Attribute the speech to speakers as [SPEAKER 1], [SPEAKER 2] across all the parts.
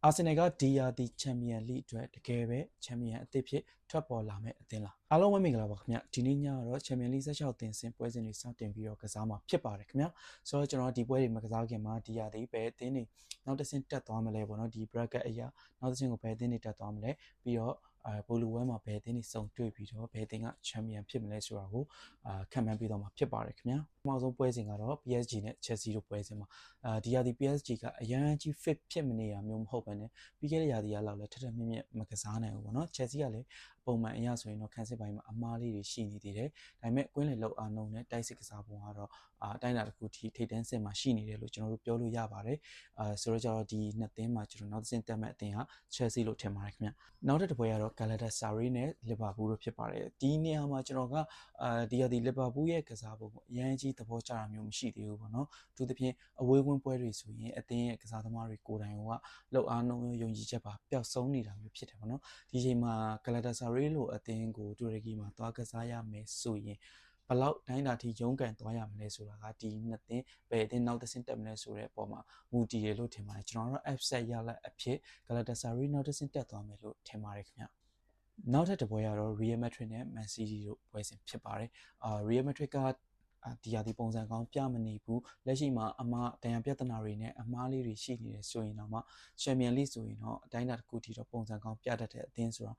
[SPEAKER 1] အာဆင်နယ်ကဒီယာဒီချန်ပီယံလိအတွက်တကယ်ပဲချန်ပီယံအသစ်ဖြစ်ထွက်ပေါ်လာမယ့်အသင်းလားအားလုံးပဲမင်္ဂလာပါခင်ဗျဒီနေ့ညကတော့ချန်ပီယံလိ16တင်ဆင်ပွဲစဉ်တွေစတင်ပြီးတော့ကစားမှာဖြစ်ပါတယ်ခင်ဗျဆိုတော့ကျွန်တော်ဒီပွဲတွေမကစားခင်မှာဒီယာဒီပဲအသင်းတွေနောက်တစ်ဆင့်တက်သွားမလဲပေါ့နော်ဒီ bracket အရာနောက်တစ်ဆင့်ကိုပဲအသင်းတွေတက်သွားမလဲပြီးတော့ပိုလူဝဲမှာဘယ်အသင်းတွေစုံတွေ့ပြီးတော့ဘယ်အသင်းကချန်ပီယံဖြစ်မလဲဆိုတာကိုခံမှန်းပြီးတော့မှာဖြစ်ပါတယ်ခင်ဗျာအနောက်ဆုံးပွဲစဉ်ကတော့ PSG နဲ့ Chelsea တို့ပွဲစဉ်မှာဒီရာသီ PSG ကအရန်ကြီး fit ဖြစ်မနေတာမျိုးမဟုတ်ဘဲနဲ့ပြီးခဲ့တဲ့ရာသီကလောက်လဲထထမြင့်မြင့်မကစားနိုင်ဘူးပေါ့နော် Chelsea ကလည်းပုံမှန်အရာဆိုရင်တော့ခန်းစစ်ပိုင်းမှာအမားလေးတွေရှိနေသေးတယ်ဒါပေမဲ့ကွင်းလေလောက်အားနှုံနဲ့တိုက်စစ်ကစားပုံကတော့အတိုင်းအတာတစ်ခုထိထိပ်တန်းစစ်မှာရှိနေတယ်လို့ကျွန်တော်တို့ပြောလို့ရပါတယ်ဆိုတော့ကျတော့ဒီနှစ်သင်းမှာကျွန်တော်နောက်တစ်ဆင့်တက်မဲ့အသင်းက Chelsea လို့ထင်ပါတယ်ခင်ဗျနောက်တစ်ပွဲကတော့ Galatasaray နဲ့ Liverpool တို့ဖြစ်ပါတယ်ဒီနေရာမှာကျွန်တော်ကဒီရာသီ Liverpool ရဲ့ကစားပုံကိုအရန်ကြီးသဘောကျတာမျိုးမရှိသေးဘူးပေါ့နော်အထူးသဖြင့်အဝေးဝင်ပွဲတွေဆိုရင်အသင်းရဲ့ကစားသမားတွေကိုယ်တိုင်ကလောက်အားနှုံယုံကြည်ချက်ပါပျောက်ဆုံးနေတာမျိုးဖြစ်တယ်ပေါ့နော်ဒီချိန်မှာ Galatasaray လို့အသင်းကိုတူရကီမှာသွားကစားရမယ်ဆိုရင်ဘလောက်တိုင်းတာထိရုန်းကန်သွားရမလဲဆိုတာကဒီနှစ်သင်းဘယ်အသင်းနောက်တစ်ဆင့်တက်မလဲဆိုတဲ့အပေါ်မှာမူတည်တယ်လို့ထင်ပါတယ်ကျွန်တော်တို့ upset ရလက်အဖြစ် Galatasaray နောက်တစ်ဆင့်တက်သွားမယ်လို့ထင်ပါတယ်ခင်ဗျနောက်ထပ်တစ်ပွဲကတော့ Real Madrid နဲ့ Man City တို့ပွဲစဉ်ဖြစ်ပါတယ်Real Madrid ကဒီရာသီပုံစံကောင်းပြမနေဘူးလက်ရှိမှာအမားတန်ရန်ပြဿနာတွေနဲ့အမားလေးတွေရှိနေတယ်ဆိုရင်တော့မှချန်ပီယံလိဆိုရင်တော့အတိုင်းအတာတစ်ခုထိတော့ပုံစံကောင်းပြတတ်တဲ့အသင်းဆိုတော့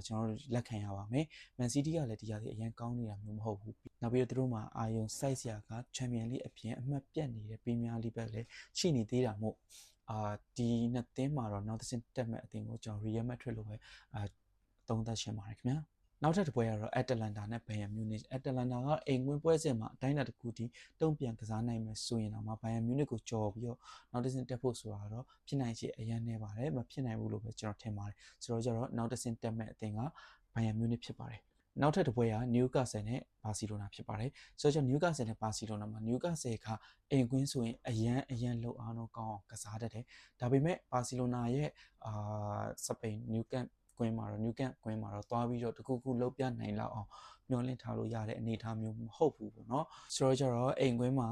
[SPEAKER 1] ကျွန်တော်တို့လက်ခံရပါမယ်။ Man City ကလည်းဒီရာသီအရင်ကောင်းနေတာမျိုးမဟုတ်ဘူး။နောက်ပြီးတော့သူတို့မှာအာယုံစိုက်စရာကချန်ပီယံလိအပြင်အမှတ်ပြတ်နေတဲ့ပရီးမီးယားလိဘက်လည်းရှိနေသေးတာမို့ဒီနှစ်သင်းမှာတော့နောက်တစ်ဆင့်တက်မဲ့အသင်းကိုကျွန်တော် Real Madrid လို့ပဲသုံးသပ်ရှင်းပါတယ်ခင်ဗျာ။နောက်ထပ်တစ်ပွဲကတော့ Atalanta နဲ့ Bayern Munich Atalanta ကအိမ်ဝင်ပွဲစဉ်မှာအတိုင်းအတာတစ်ခုထိတုံ့ပြန်ကစားနိုင်မယ်ဆိုရင်တော့မှ Bayern Munich ကိုကြော်ပြီးတော့နောက်တစ်ဆင့်တက်ဖို့ဆိုတာတော့ဖြစ်နိုင်ချေအရင်နေပါတယ်မဖြစ်နိုင်ဘူးလို့ပဲကျွန်တော်ထင်ပါတယ်ဆိုတော့ကျတော့နောက်တစ်ဆင့်တက်မဲ့အသင်းက Bayern Munich ဖြစ်ပါတယ်နောက်ထပ်တစ်ပွဲက Newcastle နဲ့ Barcelona ဖြစ်ပါတယ်ဆိုတော့ Newcastle နဲ့ Barcelona မှာ Newcastle ကအိမ်ကွင်းဆိုရင်အရန်လောက်အားတော့ကောင်းအောင်ကစားတတ်တယ်ဒါပေမဲ့ Barcelona ရဲ့စပိန် New Campကွင်းမှာတော့ New Camp ကွင်းမှာတော့သွားပြီးတော့တခုခုလုပ်ပြနိုင်လောက်အောင်မျှော်လင့်ထားလို့ရတဲ့အနေအထားမျိုးမဟုတ်ဘူးပေါ့နော်ဆိုတော့ကျတော့အိမ်ကွင်းမှာ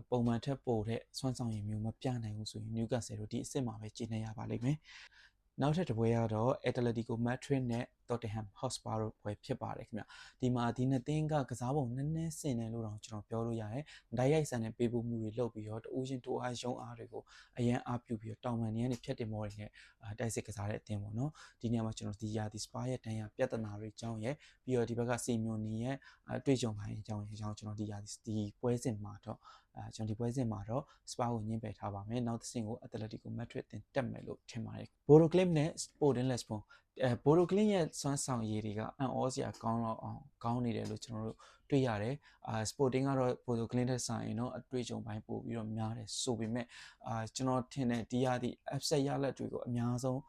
[SPEAKER 1] ပုံမှန်ထက်ပိုတဲ့စွမ်းဆောင်ရည်မျိုးမပြနိုင်ဘူးဆိုရင် Newcastle တို့ဒီအစ်စ်မှာပဲကျင်းနေရပါလိမ့်မယ်နောက်ထပ်တစ်ပွဲကတော့ Atletico Madrid နဲ့ Tottenham Hotspur တို့ပွဲဖြစ်ပါတယ်ခင်ဗျဒီမှာဒီနှစ်သင်းကကစားပုံနည်းနည်းဆင်တယ်လို့တော့ကျွန်တော်ပြောလို့ရတယ်ဓာတ်ရိုက်ဆန်တဲ့ပေးပို့မှုတွေလုပ်ပြီးတော့တဦးချင်းတိုးအားရုံအားတွေကိုအရန်အားပြုပြီးတော့တောင်ပန်နေရနေဖြတ်တင်မောတွေနဲ့တိုက်စစ်ကစားတဲ့အသင်းပေါ့နော်ဒီနေရာမှာကျွန်တော်ဒီရာဒီ Spurs ရဲ့တန်ရာပြဿနာတွေအကြောင်းရဲ့ပြီးတော့ဒီဘက်ကစီမျိုးနီရဲ့အတွေ့အကြုံပိုင်းအကြောင်းကျွန်တော်ဒီရာဒီပွဲစဉ်မှာတော့ကျွန်တော်ဒီပွဲစဉ်မှာတော့ Spurs ကိုညှင်းပယ်ထားပါမယ်နောက်တစ်ဆင့်ကို Atletico Madrid တင်တက်မယ်လို့ထင်ပါတယ် Bodo Glimt နဲ့ Sporting Lisbon Bodo Glimt ရဲ့စွမ်းဆောင်ရည်တွေကအံ့ဩစရာကောင်းတော့အောင်ကောင်းနေတယ်လို့ကျွန်တော်တို့တွေ့ရတယ်Sporting ကတော့ Bodo Glimt နဲ့ဆိုင်ရင်တော့အတွေ့အကြုံပိုင်းပို့ပြီးတော့များတယ်ဆိုပေမဲ့ကျွန်တော်ထင်တယ်ဒီရာသီ upset ရလက်တွေကိုအများဆုံ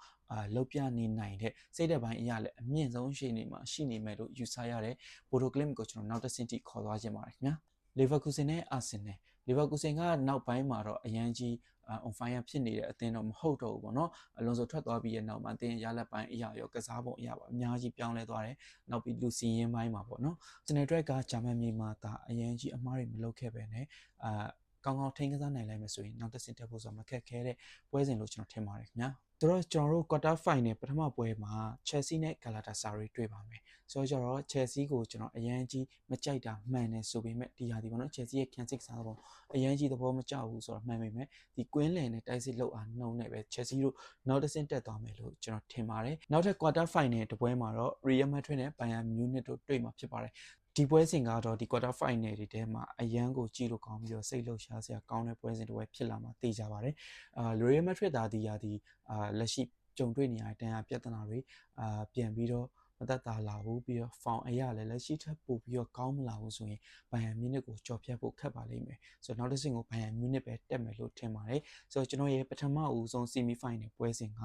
[SPEAKER 1] းလောက်ပြနေနိုင်တဲ့စိတ်သက်ပိုင်းအရာလည်းအမြင့်ဆုံးရှိနေမှာရှိနေမယ်လို့ယူဆရတဲ့ Bodo Glimt ကိုကျွန်တော်နောက်တစ်ဆင့်ထိခေါ်သွားခြင်းပါတယ်ခင်ဗျာ Leverkusen နဲ့ Arsenal Leverkusen ကနောက်ပိုင်းမှာတော့အရန်ကြီးon fire ဖြစ်နေတဲ့အသင်းတော့မဟုတ်တော့ဘူးပေါ့နော်အလွန်ဆိုထွက်သွားပြီးရဲ့နောက်မှာအသင်းရလက်ပိုင်းအရာရောကစားပုံအရာပါအများကြီးပြောင်းလဲသွားတယ်နောက်ပြီးလူစီရင်ပိုင်းမှာပေါ့နော် Arsenal ကဂျာမန်မြေမှာဒါအရန်ကြီးအမားတွေမလုပ်ခဲ့ပဲနဲ့ကောင်းကောင်းထိန်းကစားနိုင်လိုက်မယ်ဆိုရင်နောက်တစ်ဆင့်တက်ဖို့ဆိုတာမခက်ခဲတဲ့ပွဲစဉ်လို့ကျွန်တော်ထင်ပါတယ်ခင်ဗျာဆိုတော့ကျွန်တော်တို့ quarter final ပထမပွဲမှာ Chelsea နဲ့ Galatasaray တွေ့ပါမယ်ဆိုတော့ကျတော့ Chelsea ကိုကျွန်တော်အရန်ကြီးမကြိုက်တာမှန်တယ်ဆိုပေမဲ့ဒီဟာဒီပေါ့နော် Chelsea ရဲ့ can 6စားတော့အရန်ကြီးသဘောမကျဘူးဆိုတော့မှန်ပေမဲ့ဒီကွင်းလယ်နဲ့တိုက်စစ်လောက်အားနှုံနဲ့ပဲ Chelsea တို့နောက်တစ်ဆင့်တက်သွားမယ်လို့ကျွန်တော်ထင်ပါတယ်နောက်ထပ် quarter final တပွဲမှာတော့ Real Madrid နဲ့ Bayern Munich တို့တွေ့မှာဖြစ်ပါတယ်ဒီပွဲစဉ်ကတော့ဒီ quarter final တွေထဲမှာအရန်ကိုကြည့်လို့ကောင်းပြီးတော့စိတ်လှုပ်ရှားစရာကောင်းတဲ့ပွဲစဉ်တစ်ပွဲဖြစ်လာမှာသိကြပါတယ်Real Madrid ဒါဒီရာဒီလက်ရှိကြုံတွေ့နေရတဲ့တန်ရာပြဿနာတွေပြန်ပြီးတော့မသက်သာလာဘူးပြီးတော့ form အရာလည်းလက်ရှိထပ်ပို့ပြီးတော့ကောင်းမလာဘူးဆိုရင် Bayern Munich ကိုကြော်ဖြတ်ဖို့ခက်ပါလိမ့်မယ်ဆိုတော့နောက်တစ်ဆင့်ကို Bayern Munich ပဲတက်မယ်လို့ထင်ပါတယ်ဆိုတော့ကျွန်တော်ရဲ့ပထမဦးဆုံး semi final ပွဲစဉ်က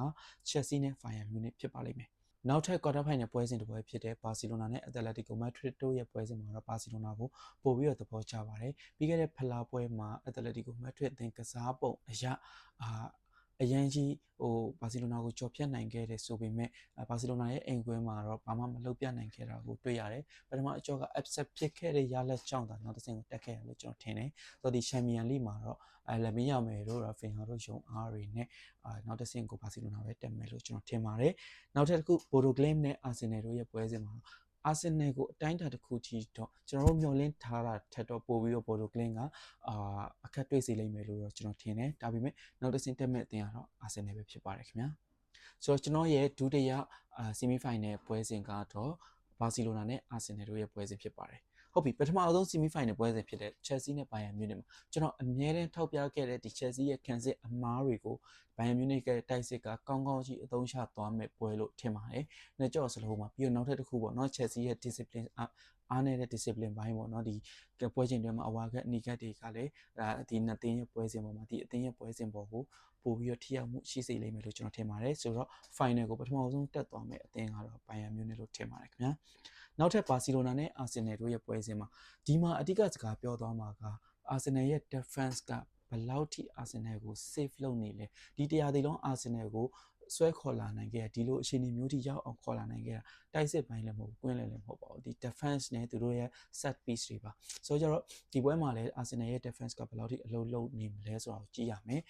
[SPEAKER 1] Chelsea နဲ့ Bayern Munich ဖြစ်ပါလိမ့်မယ်နောက်ထပ် quarter final ပွဲစဉ်တစ်ပွဲဖြစ်တဲ့ Barcelona နဲ့ Atletico Madrid တို့ရဲ့ပွဲစဉ်မှာတော့ Barcelona ကိုပို့ပြီးတော့သဘောကျပါတယ်ပြီးခဲ့တဲ့ဖလားပွဲမှာ Atletico Madrid အသင်းကစားပုံအရ အရန်ကြီးဘာစီလိုနာကိုကြော်ဖြတ်နိုင်ခဲ့တယ်ဆိုပေမဲ့ဘာစီလိုနာရဲ့အိမ်ကွင်းမှာတော့ဘာမှမလုပ်ပြနိုင်ခဲ့တာကိုတွေ့ရတယ်ပထမအကြောက upset ဖြစ်ခဲ့တဲ့ရလက်ကြောင့်ဒါနောက်တစ်ဆင့်ကိုတက်ခဲ့ရလို့ကျွန်တော်ထင်တယ်ဆိုတော့ဒီ Champions League မှာတော့လမင်းရမယ်တို့ရာဖင်ဟာတို့ယုံအားတွေနဲ့နောက်တစ်ဆင့်ကိုဘာစီလိုနာပဲတက်မယ်လို့ကျွန်တော်ထင်ပါတယ်နောက်ထပ်တစ်ခု Bodo Glimt နဲ့ Arsenal တို့ရဲ့ပွဲစဉ်မှာအာဆင်နယ်ကိုအတိုင်းအတာတစ်ခုကြီးတော့ကျွန်တော်တို့မျှော်လင့်ထားတာထက်တော့ပိုပြီးတော့ Bodo Glimt ကအခက်တွေ့စေလိမ့်မယ်လို့တော့ကျွန်တော်ထင်တယ်ဒါပေမဲ့နောက်တစ်ဆင့်တက်မဲ့အသင်းကတော့အာဆင်နယ်ပဲဖြစ်ပါတယ်ခင်ဗျာဆိုတော့ကျွန်တော်ရဲ့ဒုတိယဆီမီဖိုင်နယ်ပွဲစဉ်ကတော့ဘာစီလိုနာနဲ့အာဆင်နယ်တို့ရဲ့ပွဲစဉ်ဖြစ်ပါတယ်ဟုတ်ပြီပထမအဆုံးဆီမီဖိုင်နယ်ပွဲစဉ်ဖြစ်တဲ့ Chelsea နဲ့ Bayern Munich မှာကျွန်တော်အမြဲတမ်းထောက်ပြခဲ့တဲ့ဒီ Chelsea ရဲ့ခံစစ်အမားတွေကို Bayern Munich ရဲ့တိုက်စစ်ကကောင်းကောင်းကြီးအသုံးချသွားမဲ့ပွဲလို့ထင်ပါတယ်။နှစ်ကြော့စလုံးမှာပြီးတော့နောက်ထပ်တစ်ခုပေါ့နော် Chelsea ရဲ့ discipline အားနေတဲ့ discipline ဘိုင်းပေါ့နော်ဒီပွဲချိန်တွေမှာအဝါကနီကတ်တွေကလည်းဒီနှစ်သင်းရဲ့ပွဲစဉ်ပေါ်မှာဒီအသင်းရဲ့ပွဲစဉ်ပေါ်ကိုပို့ပြီးတော့ထိရောက်မှုရှိစေလိမ့်မယ်လို့ကျွန်တော်ထင်ပါတယ်ဆိုတော့ final ကိုပထမဆုံးတက်သွားမယ်အသင်းကတော့ Bayern Munich လို့ထင်ပါတယ်ခင်ဗျာနောက်ထပ်ဘာစီလိုနာနဲ့ Arsenal တို့ရဲ့ပွဲစဉ်မှာဒီမှာအဓိကစကားပြောသွားမှာက Arsenal ရဲ့ defense ကဘယ်လောက်ထိ Arsenal ကို save လုပ်နေလဲဒီတရားဒီလုံး Arsenal ကိုဆွဲခေါ်လာနိုင်ခဲ့ဒီလိုအခြေအနေမျိုးထိရောက်အောင်ခေါ်လာနိုင်ခဲ့တာတိုက်စစ်ပိုင်းလည်းမဟုတ်ကွင်းလည်းမဟုတ်ပါဘူးဒီ defense နဲ့သူတို့ရဲ့ set piece တွေပါဆိုတော့ဒီပွဲမှာလည်း Arsenal ရဲ့ defense ကဘယ်လောက်ထိအလုပ်လုပ်နေမလဲဆိုတာကိုကြည့်ရမယ်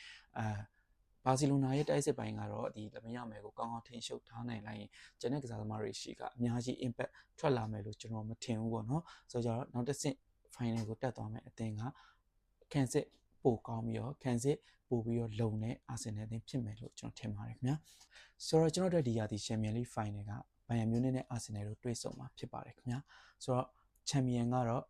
[SPEAKER 1] ဘာစီလိုနာရဲ့တိုက်စစ်ပိုင်းကတော့ဒီလမရမယ်ကိုကောင်းကောင်းထိန်းချုပ်ထားနိုင်လိုက်ရင်ကျန်တဲ့ကစားသမားတွေရှိကအများကြီး impact ထွက်လာမယ်လို့ကျွန်တော်မထင်ဘူးပေါ့နော်ဆိုတော့နောက်တစ်ဆင့် final ကိုတက်သွားမယ်အသင်းကခံစစ်ပိုကောင်းပြီးတော့ခံစစ်ပို့ပြီးတော့လုံတဲ့ Arsenal အသင်းဖြစ်မယ်လို့ကျွန်တော်ထင်ပါတယ်ခင်ဗျာဆိုတော့ကျွန်တော်တို့ဒီရာသီ Champions League final က Bayern Munich နဲ့ Arsenal တို့တွေ့ဆုံမှာဖြစ်ပါတယ်ခင်ဗျာဆိုတော့ Champion ကတော့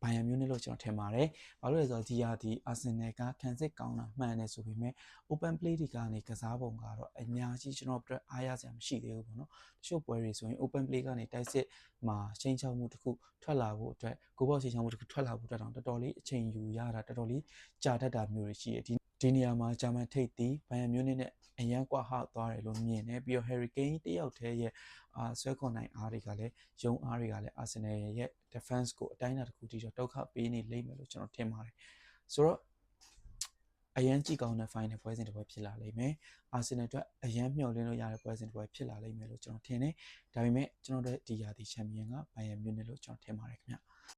[SPEAKER 1] Bayern Munich လို့ကျွန်တော်ထင်ပါတယ်။ဘာလို့လဲဆိုတော့ဒီရာဒီ Arsenal ကခံစစ်ကောင်းတာမှန်တယ်ဆိုပေမဲ့ open play တွေကနေကစားပုံကတော့အများကြီးကျွန်တော်တို့အားရစရာမရှိသေးဘူးပေါ့နော်။တချို့ပွဲတွေဆိုရင် open play ကနေတိုက်စစ်မှာချိန်ချောက်မှုတစ်ခုထွက်လာဖို့အတွက်ကိုဘောချိန်ချောက်မှုတစ်ခုထွက်လာဖို့အတွက်တော့တော်တော်လေးအချိန်ယူရတာတော်တော်လေးကြာတတ်တာမျိုးတွေရှိတယ်ဒီနေရာမှာဂျာမန်ထိပ်သီး Bayern Munich နဲ့အရန်ကွာဟသွားတယ်လို့မြင်တယ်ပြီးတော့ Harry Kane တယောက်တည်းရဲ့ဆွဲခေါ်နိုင်အားတွေကလည်းယုံအားတွေကလည်း Arsenal ရဲ့ defense ကိုအတိုင်းအတာတစ်ခုထိတော့ဒုက္ခပေးနေလိမ့်မယ်လို့ကျွန်တော်ထင်ပါတယ်ဆိုတော့အရန်ကြည့်ကောင်းတဲ့ final ပွဲစဉ်တစ်ပွဲဖြစ်လာလိမ့်မယ် Arsenal အတွက်အရန်မျှော်လင့်လို့ရတဲ့ပွဲစဉ်တစ်ပွဲဖြစ်လာလိမ့်မယ်လို့ကျွန်တော်ထင်တယ်ဒါပေမဲ့ကျွန်တော်တို့ဒီရာသီ champion က Bayern Munich လို့ကျွန်တော်ထင်ပါတယ်ခင်ဗျ